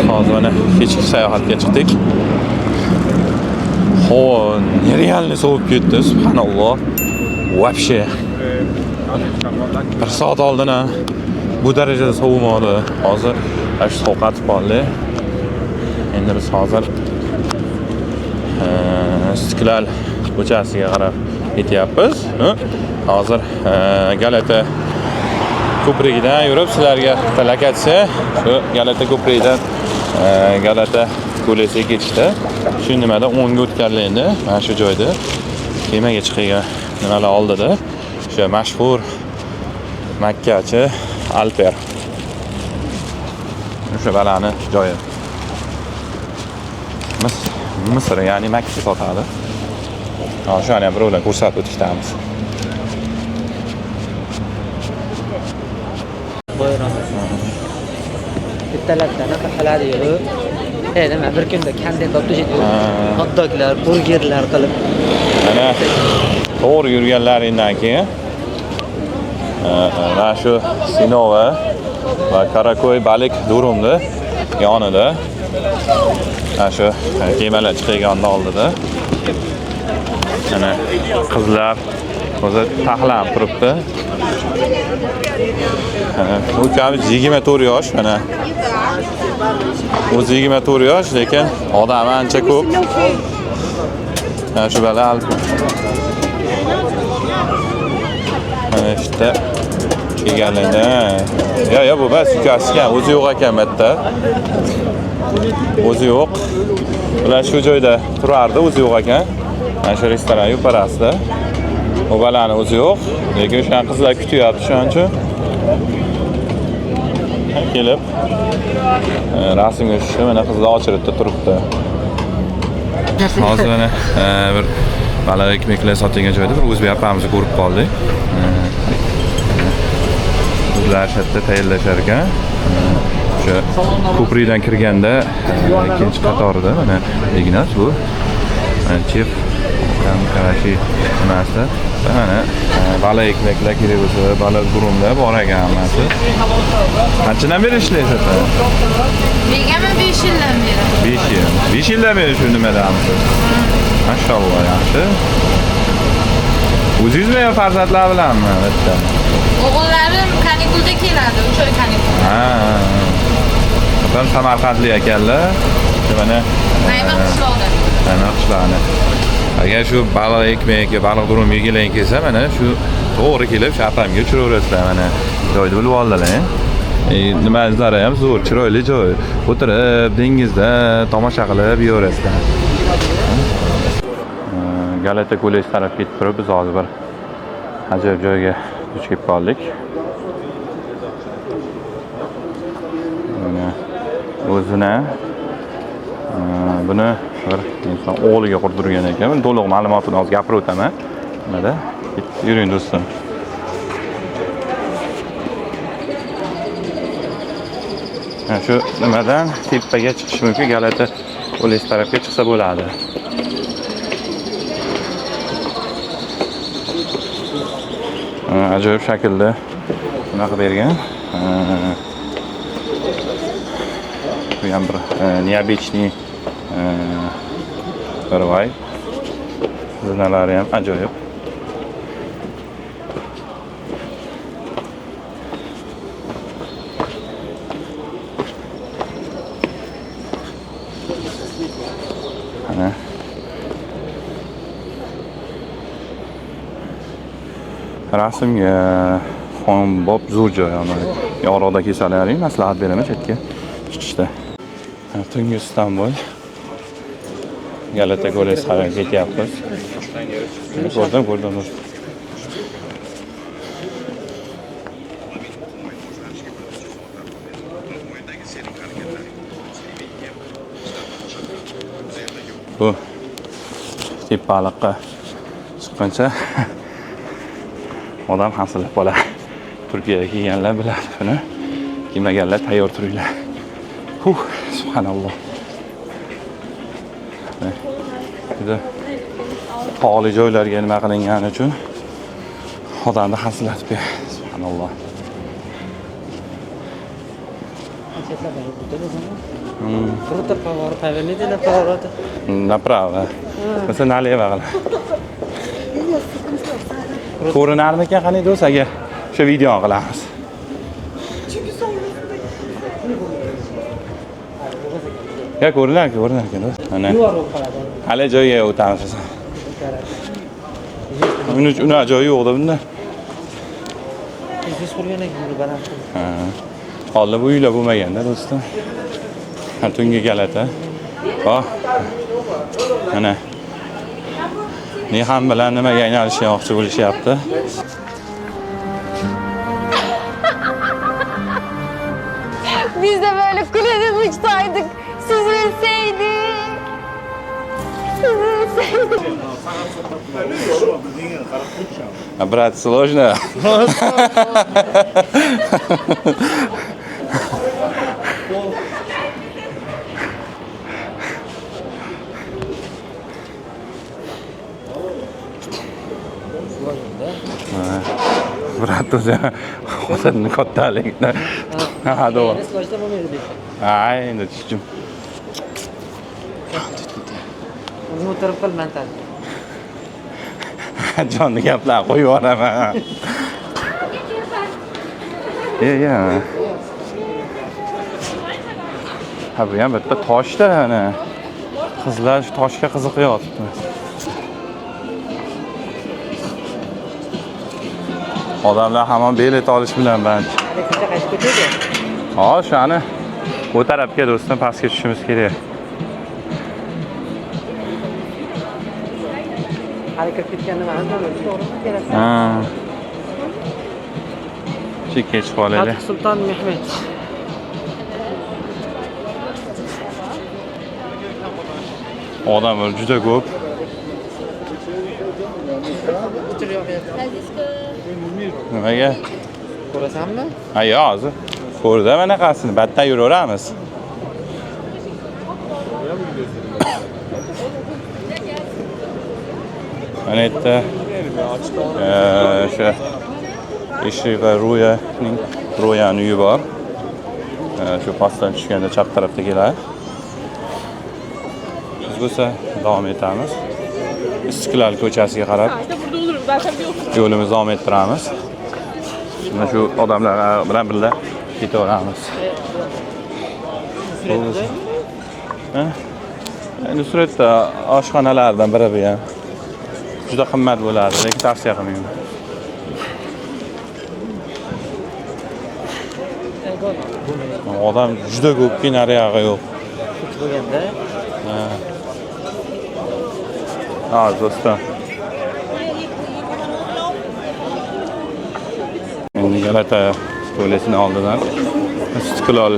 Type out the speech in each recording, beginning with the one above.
Hozir mana kechki sayohatga chiqdik. Havo nerealni sovib ketdi, subhanalloh. Вообще. Bir soat oldin bu darajada sovumadi. Hozir ash sovqatib qoldi. Endi biz hozir Istiqlol ko'chasiga qarab ketyapmiz. Hozir Galata ko'prigidan yurib sizlarga lokatsiya shu Galata ko'prigidan Galata ko'lasiga ketishda. Shu nimada 10 ga o'tganlar endi mana shu joyda kemaga chiqadigan nimalar oldida o'sha mashhur Makkachi Alper. O'sha balani joyi. Misr, ya'ni Makka sotadi. O'shani ham birovlar ko'rsatib o'tishdamiz. Bittalardan qiladi-yu. Nima bir kunda kontent olib tashlaydi. Hotdoglar, burgerlar qilib. Mana to'g'ri yurganlaringdan keyin mana shu Sinova va Karakoy baliq durumni yonida mana shu kemalar chiqadigan oldida mana qizlar o'zi taxlanib turibdi. Ukamiz 24 yosh mana. O'zi 24 yosh, lekin odam ancha ko'p. Mana shu bala mana işte kelganlarda. Ya bu bas ukasiga o'zi yo'q ekan bitta. O'zi yo'q. Ular shu joyda turardi, o'zi yo'q ekan. Mana shu restoran yo'parasida. O balani o'zi yo'q, lekin o'sha qizlar kutyapti shuning uchun. Kelib rasmga tushdi, mana qizlar ochiribdi turibdi. Hozir mana bir baliq ekmeklar sotilgan joyda bir o'zbek opamizni ko'rib qoldik. Ular shatda tayyorlashar ekan. O'sha ko'prikdan kirganda ikkinchi qatorida mana Ignat bu chef Karachi nimasi. Mana baliq ekmeklar kerak bo'lsa, baliq burumlar bor ekan hammasi. Qanchadan beri ishlaysiz? Menga 5 yildan beri. 5 yil. 5 yildan beri shu nimadamisiz? Mashalloh, yaxshi. O'zingizmi yo farzandlar bilanmi? Bitta. O'g'illarim kanikulda keladi, 3 oy kanikul. Ben Samarqandlik ekanlar. Mana Nayman qishlog'ida. Nayman qishlog'ida. Agar shu baliq ekmek yo baliq durum yegilang kelsa, mana shu to'g'ri kelib shapamga tushiraverasizlar. Mana joyni bilib oldilar. Nima izlari ham zo'r, chiroyli joy. O'tirib dengizda tomosha qilib yuraverasizlar. Galata ko'lasi tarafga ketib turib, biz hozir bir ajoyib joyga duch kelib qoldik. O'zini buni bir inson o'g'liga qurdirgan ekan. To'liq ma'lumotini hozir gapirib o'taman. Nimada? Yuring do'stim. Shu nimadan tepaga chiqish mumkin, Galata ko'lasi tarafga chiqsa bo'ladi. Ajoyib shaklda bunaqa bergan. Bu ham bir необычный bir voy. Zinalari ham ajoyib. Ana rasmga xonbob zo'r joy, yorug'da kesalaring maslahat beraman chetga chiqishda. Tungi Istanbul Galata ko'lasi qarab ketyapmiz. Ko'rdim. Bu tepaliqqa chiqqancha odam hasilib qoladi. Turkiyaga kelganlar biladi buni. Kelmaganlar tayyor turinglar. Subhanalloh. Juda tog'li joylarga nima qilingani uchun odamni haslatib beradi. Subhanalloh. Круто поворот, поверните на поворота. Направо. Mesela налево qil. Ko'rinarmikan qani do'st, agar o'sha videoni qilamiz. Ya ko'rinar do'st. Mana. Hali joyiga o'tamiz. Uni joyi yo'qda bunda. Siz qurgan ekan baland. Ha. Hozir bu uylar bo'lmaganda do'stim. Ha, tungi galata. Xo'p. Mana. Niham bilan nimaga aylanishmoqchi bo'lishyapti? Biz de böyle kulede uçsaydık. Siz ölseydik. Siz ölseydik. Брат, сложно. Брат, o'zi hozirni kattaligini. Ha, to'g'ri. Skojda bo'lmaydi. Ay, endi tushdim. O'zim o'tirib qilman tan. Jonni gaplar qo'yib yuboraman. Ya. Ha, bu ham bitta toshda ana. Qizlar shu toshga qiziqyapti. Odamlar hamon bilet olish bilan band. Ko'cha qaysi ko'cha edi? Ha, shani bu tarafga do'stim pastga tushishimiz kerak. Harakat ketganda mana to'g'rimi kerak? Ha. Chekka chiqib olaylik. Fatih Sulton Mehmet. Odamlar juda ko'p. Nimaga? Ko'rasanmi? Ha, yo'q, hozir. Ko'rda manaqasini, battan yuraveramiz. Mana yerda o'sha Eshik va Ro'yaning uyi bor. Shu pastdan tushganda chap tarafda keladi. Biz bo'lsa davom etamiz. Istiqlol ko'chasiga qarab yo'limizni davom ettiramiz. Mana shu odamlar bilan birga ketaveramiz. Ha? Nusratda oshxonalardan biri bu ham. Juda qimmat bo'ladi, lekin tavsiya qilmayman. Odam juda ko'pki nariyog'i yo'q. Bo'lganda. Ha, do'stim. Endi Galata ko'lesining oldidan Istiqlol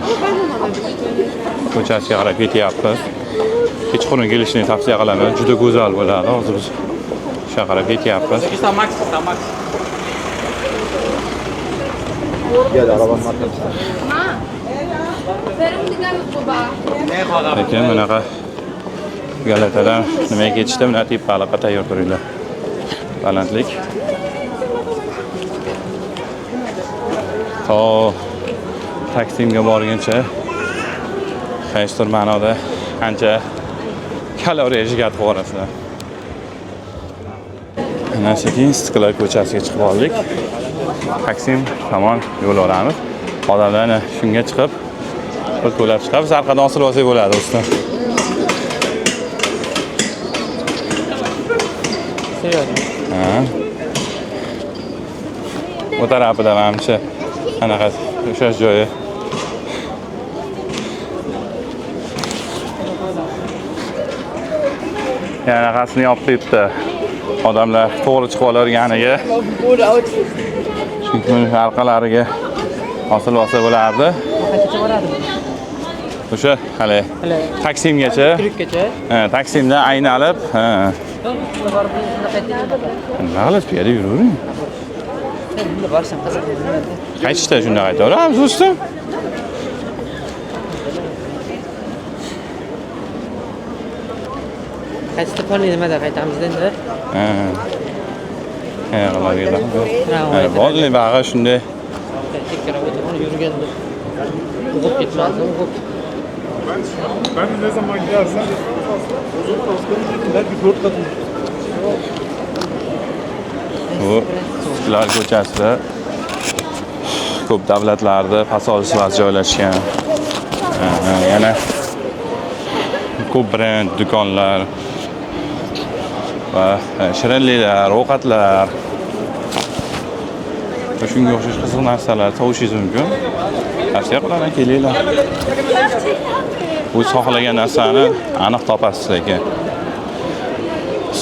ko'chasiga qarab ketyapmiz. Kechqurun kelishni tavsiya qilaman. Juda go'zal bo'ladi. Hozir biz o'sha qarab ketyapmiz. Lekin bunaqa Galatadan nimaga ketishda buni tepaliqqa tayyor turinglar. Balandlik. To Taksimga borguncha qaysidir ma'noda ancha kaloriya jigat qilib yuborasizlar. Ana sekin Istiqlol ko'chasiga chiqib oldik. Taksim tomon yo'l olamiz. Odamlar shunga chiqib bir to'lab chiqamiz. Orqadan osilib olsak bo'ladi do'stlar. Ha. Bu tarafida menimcha anaqa o'sha joyi. Yana qasni yopibdi. Odamlar to'g'ri chiqib olarganiga. Chunki uning orqalariga osilib olsa bo'lardi. Qayergacha boradi? O'sha hali Taksimgacha. Turkgacha. Ha, Taksimdan aynalib, ha. Nima qilasiz, piyoda yuravering. Bunda borsam qiziq bo'ladi. Qaytishda shunday qaytaveramiz, do'stim. Qaytishda ponni nimada qaytamiz endi? Ha. Ha, ularga. Ha, bo'ldi, bag'i shunday. Tekkara o'tib yurganda. O'qib ketmadim, o'qib. Ben ne zaman gidersen belki 4 katı. Bu Istiqlol ko'chasida ko'p davlatlarda posolstvolar joylashgan. Yana ko'p brend do'konlar va shirinliklar, ovqatlar, shunga o'xshash qiziq narsalar tovishingiz mumkin. Tavsiya qilaman, kelinglar. Bu xohlagan narsani aniq topasiz lekin.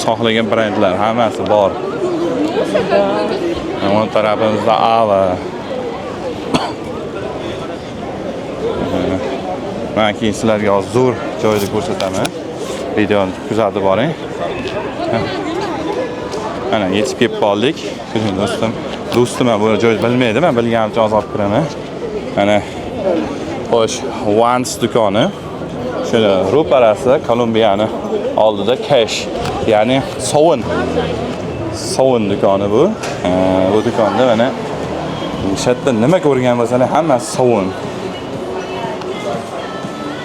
Xohlagan brendlar hammasi bor. O'ng tarafimizda Ava. Men keyin sizlarga zo'r joyni ko'rsataman. Videoni kuzatib boring. Ana yetib kelib qoldik. Do'stim bu joyni bilmaydi, men bilganimcha olib kiraman. Ana xo'sh, Vans do'koni. Shuna ro'parasi Kolumbiyani oldida Cash, ya'ni sovun do'koni bu. Bu do'konda mana o'sha yerda nima ko'rgan bo'lsalar hammasi sovun.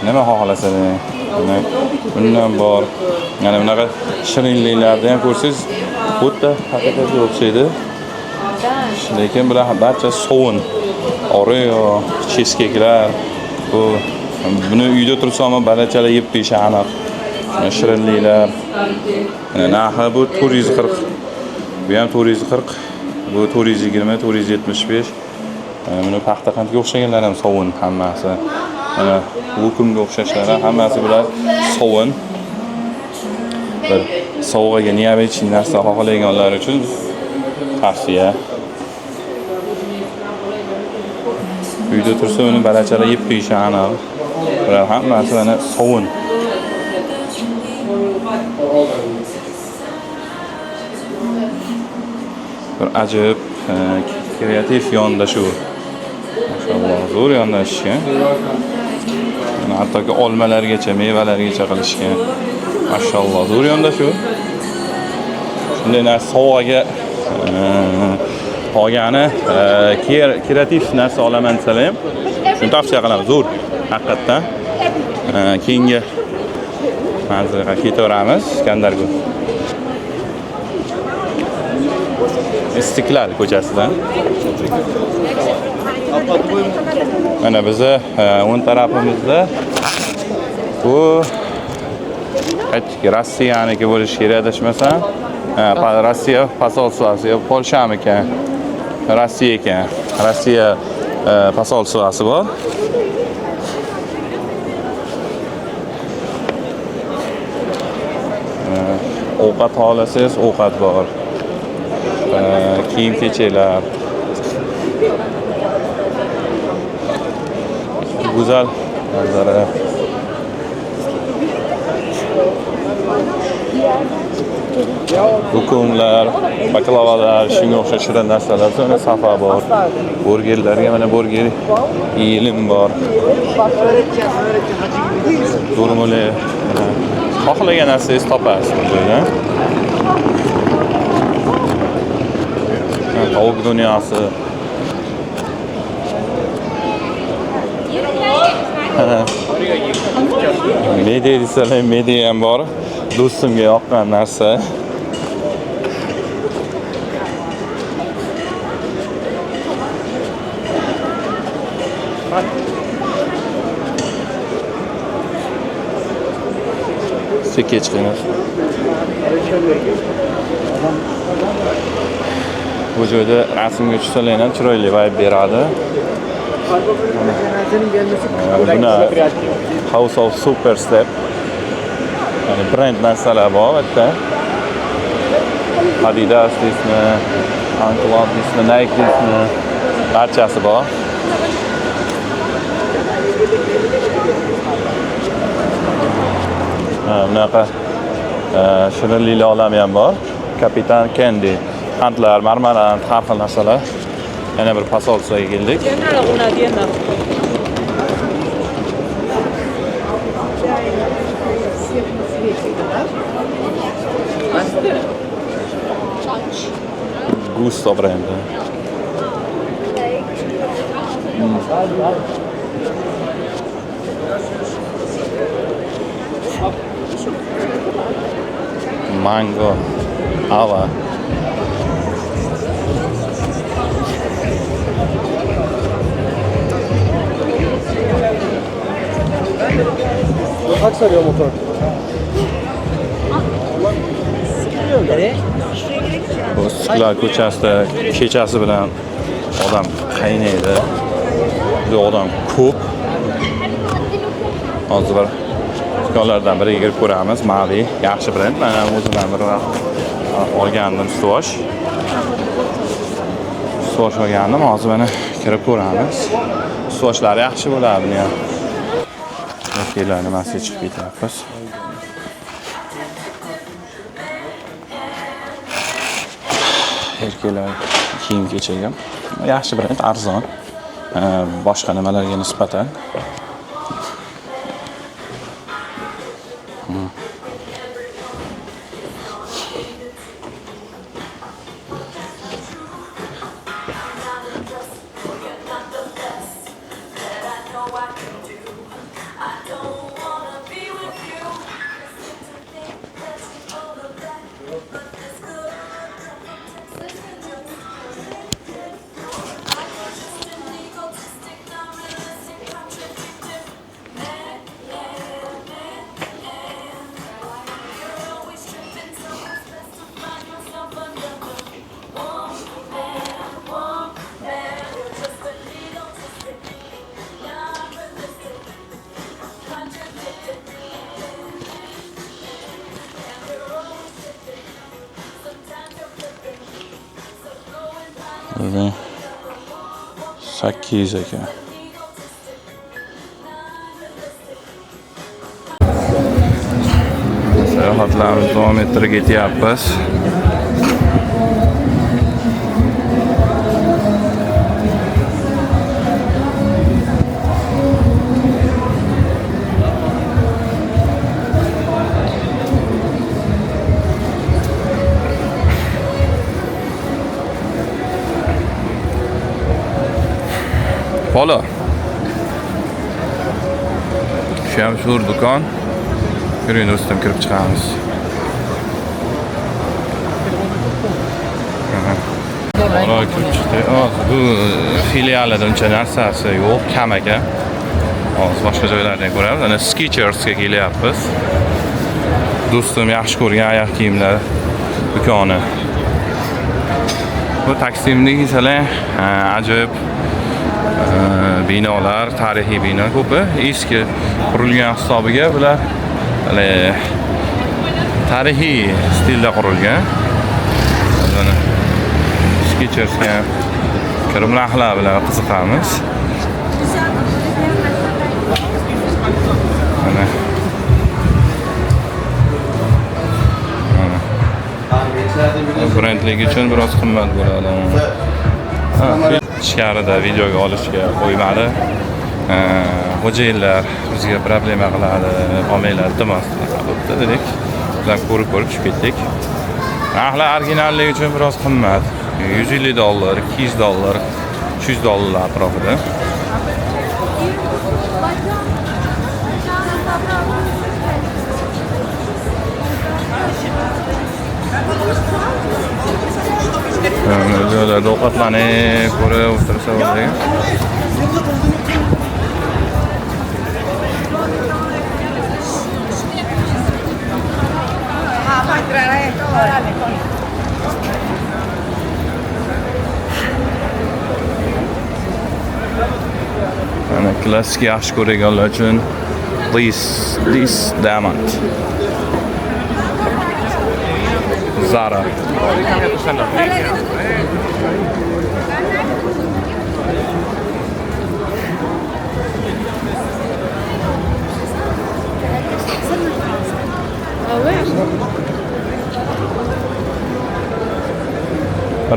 Nima xohlasangiz, bundan bor. Yana bunaqa shirinliklarni ham ko'rsangiz, xuddi haqiqatga o'xshaydi. Lekin bular barcha sovun. Oreo, cheesecake'lar. Buni uyda tursam ham balachalar yeb qo'yishi aniq. Shirinliklar. Narxi bu 440. Bu ham 440. Bu 420, 475. Buni paxta qandga o'xshaganlar ham sovun hammasi. Mana lukumga o'xshashlari hammasi bular sovun. Bir sovg'aga neobычный narsa xohlaganlar uchun tavsiya. Uyda tursa uni balachalar yeb qo'yishi aniq. Bular hammasi mana sovun. Bir ajoyib kreativ yondashuv. Mashalloh, zo'r yondashishgan. Hattoki olmalargacha, mevalargacha qilishgan. Mashalloh, zo'r yondashuv. Shunday narsa sovg'aga qolgani kreativ narsa olaman desalar ham shuni tavsiya qilaman. Zo'r, haqiqatdan. Keyingi manzilga ketaveramiz, Iskandarga. Istiqlol ko'chasidan. Mana bizni o'ng tarafimizda bu Rossiyaniki bo'lishi kerak adashmasam. Rossiya posolstvosi, Polshami ekan. Rossiya ekan. Rossiya posolstvosi bor. Ovqat xohlasangiz, ovqat bor. Kiyim-kechaklar. Güzel manzara. Lukumlar, baklavalar, shunga o'xshash shirin narsalar, so'na safa bor. Burgerlarga mana burger ilim bor. Durmuli. Xohlagan narsangizni topasiz bu yerda. Tovuq dunyosi. Media desalar, media ham bor. Do'stimga yoqqan narsa. Kech chiqamiz. Bu joyda rasmga tushsalar ham chiroyli vibe beradi. Buni House of Super Step. Yani brand narsalar bor bitta. Adidas deysizmi, Anclot deysizmi, Nike deysizmi, barchasi bor. Bunaqa shirinliklar olami ham bor. Kapitan Candy, qandlar, marmarad, har xil narsalar. Yana bir posolstvoga keldik. Gusto brendi. mango, ava. Kaç sarıyor motor? Bu Issiqlar ko'chasida kechasi bilan odam qaynaydi. Bu odam ko'p. Hozir bir do'konlardan biriga kirib ko'ramiz. Mavi, yaxshi brend. Men ham o'zimdan bir vaqt olgandim Swatch. Swatch olgandim. Hozir mana kirib ko'ramiz. Swatchlar yaxshi bo'ladi men. Erkaklar nimasiga chiqib ketyapmiz. Erkaklar kiyim-kechak yaxshi brend, arzon. Boshqa nimalarga nisbatan. Böyle 800 ekan. Sayohatlarimizni davom ettirib ketyapmiz. Polo. Şu ham shu do'kon. Ko'ring do'stim, kirib chiqamiz. Polo kirib chiqdi. Bu filialida uncha narsasi yo'q, kam ekan. Hozir boshqa joylardan ko'ramiz. Ana Skechersga kelyapmiz. Do'stim yaxshi ko'rgan oyoq kiyimlar do'koni. Bu Taksimdagi salar ajoyib binolar, tarixiy bino ko'pi eski qurilgan hisobiga bular tarixiy stilda qurilgan. Mana Skechersga kirib narxlar bilan qiziqamiz. Mana brendligi uchun biroz qimmat bo'ladi. Ichkarida videoga olishga qo'ymadi. Xo'jayinlar bizga problema qiladi, olmanglar iltimos qilibdi dedik. Bizlar ko'rib tushib ketdik. Narxlar originalligi uchun biroz qimmat. $150, $200, $300 atrofida. Joylarda ovqatlanib ko'rib o'tirsa bo'ladi. Ana klassik yaxshi ko'rganlar uchun this diamond. Zara.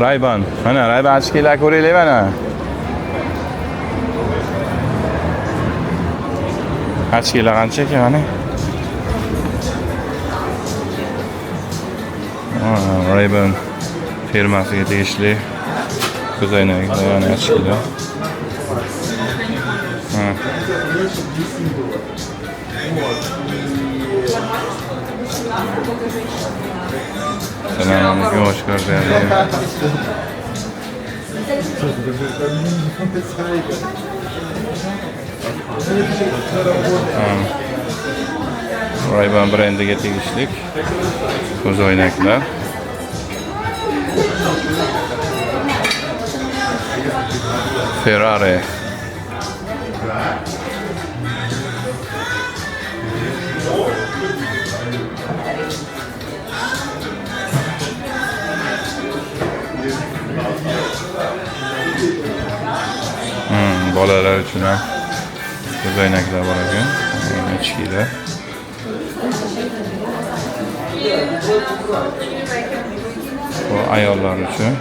Ray-Ban. Mana Ray-Ban ochkilar ko'raylik mana. Ochkilar qancha ekan mana? Ray-Ban firmasiga tegishli ko'zoynaklar, yana ochkilar. Selamünaleyküm, hoş geldin. Ray-Ban brendiga tegishli ko'z o'ynaklar. Ferrari. Bolalar uchun ham ko'z o'ynaklar bor ekan. Ichkilar. Bu ayollar uchun.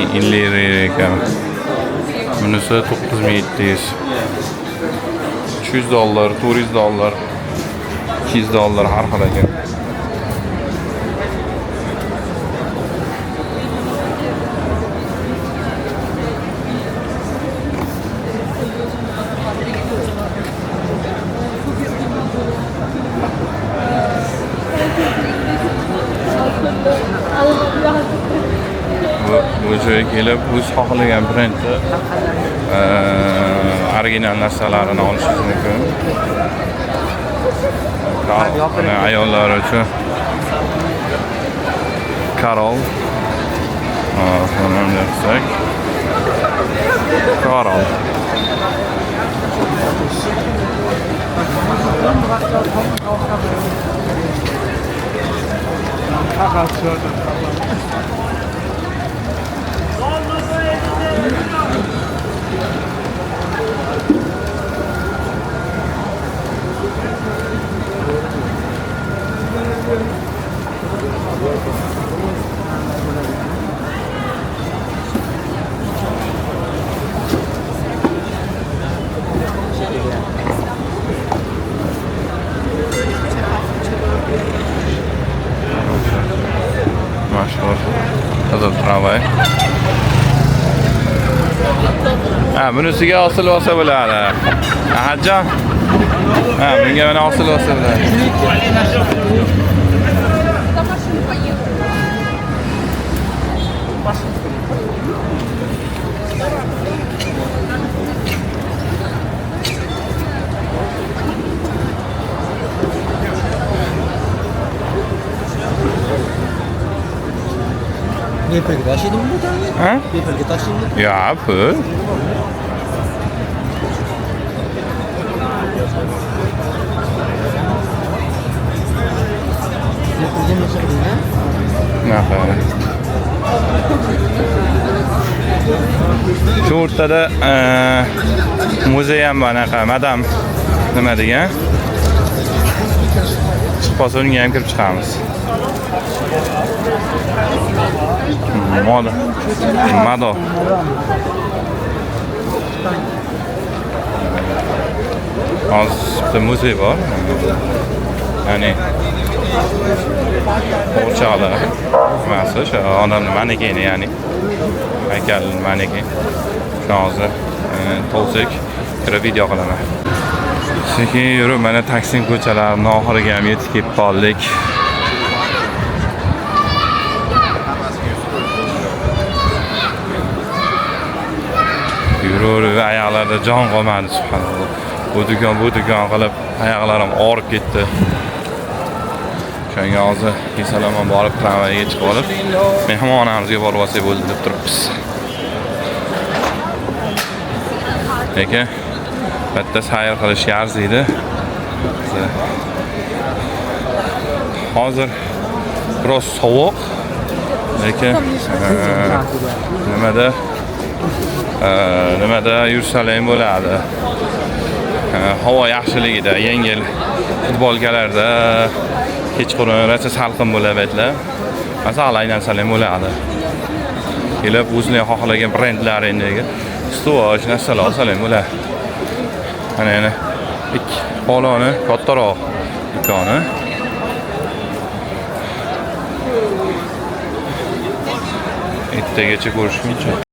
$10,000 ekan. Bunisi $9,700. $300, $400, $200 har xil ekan. Bu joyga kelib o'z xohlagan brendni original narsalarini olishingiz mumkin. Ayollar uchun Carol. Buni desak Carol. Mashhur qizil tramvay. Bunisiga osilib olsa bo'ladi. Ahadjon. Menga mana osilib olsa bo'ladi. Bepulga tashlaydimi bu tani? Ha? Bepulga tashlaydimi? Ya, pul. Bepulga nima qilding? Naqa. Shu o'rtada muzey ham bor, anaqa madam nima degan? Chiqsa unga ham kirib chiqamiz. Mado. Hozir muzey bor. Ya'ni o'rchoqlar nimasi o'sha odamning manekeni, ya'ni haykal maneken. Shuni hozir to'lsak kirib video qilaman. Sekin yurib mana Taksim ko'chalarining oxiriga ham yetib kelib qoldik. Yurib oyoqlarda jon qolmadi, subhanalloh. Bu do'kon qilib oyoqlarim og'rib ketdi. Shunga hozir Kesalamon borib tramvayga chiqib olib, mehmonxonamizga borib olsak bo'ldi deb turibmiz. Lekin bitta sayr qilishga arziydi. Hozir biroz sovuq, lekin nimada nimada yursalang bo'ladi. Havo yaxshiligida, yengil futbolkalarda kechqurun rosa salqin bo'ladi aytlar. Masalan, narsalar bo'ladi. Kelib o'zingizning xohlagan brendlaringizdagi stuvach narsalar olsalar bo'ladi. Mana ikki poloni kattaroq do'koni. Ertagacha ko'rishguncha.